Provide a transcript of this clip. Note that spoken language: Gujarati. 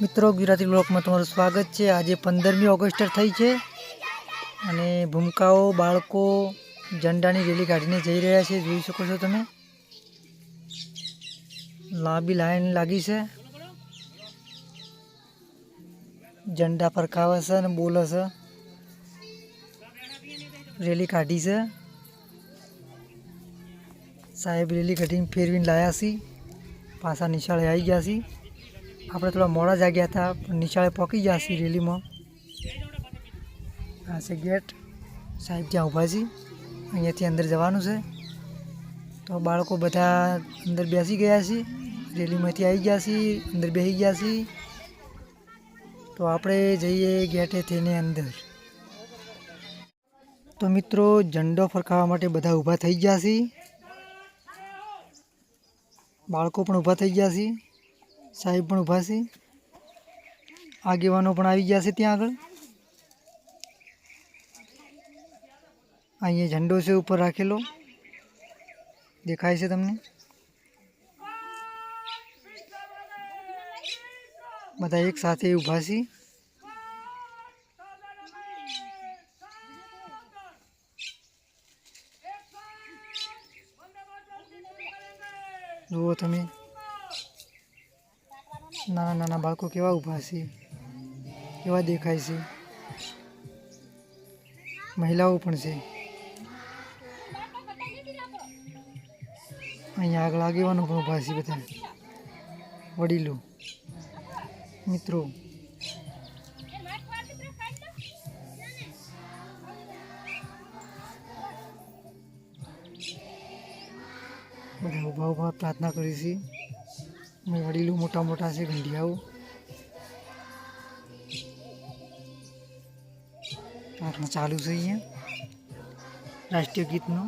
મિત્રો ગુજરાતી બ્લોગમાં તમારું સ્વાગત છે। આજે 15મી ઓગસ્ટ થઈ છે અને ભૂમકાઓ બાળકો ઝંડાની રેલી કાઢીને જઈ રહ્યા છે। જોઈ શકો છો તમે, લાંબી લાઈન લાગી છે। ઝંડા ફરકાવે છે અને બોલે છે। રેલી કાઢી છે। સાહેબ રેલી કાઢીને ફેરવીને લાયા છે। પાછા નિશાળે આવી ગયા છે। આપણે થોડા મોડા જાગ્યા હતા, પણ નિશાળે પહોંચી ગયા છીએ રેલીમાં। આ છે ગેટ, સાહેબ ત્યાં ઊભા છે। અહીંયાથી અંદર જવાનું છે। તો બાળકો બધા અંદર બેસી ગયા છે, રેલીમાંથી આવી ગયા છે, અંદર બેસી ગયા છે। તો આપણે જઈએ ગેટે થઈને અંદર। તો મિત્રો, ઝંડો ફરકાવવા માટે બધા ઊભા થઈ ગયા છે। બાળકો પણ ઊભા થઈ ગયા છે, સાહેબ પણ ઊભા છે, આગેવાનો પણ આવી ગયા છે। ત્યાં આગળ અહીંયા ઝંડો છે ઉપર રાખેલો, દેખાય છે તમને। બધા એક સાથે ઊભા છે। જુઓ તમે, નાના નાના બાળકો કેવા ઊભા છે, કેવા દેખાય છે। મહિલાઓ પણ છે। અહીંયા આગળ આગેવાનો પણ ઊભા છે, બધા વડીલો મિત્રો। બધા ઊભા ઊભા પ્રાર્થના કરી છે। વડીલો મોટા મોટા છે, ગંઢિયાઓ પ્રાર્થના ચાલુ છે। અહીંયા રાષ્ટ્રીય ગીતનો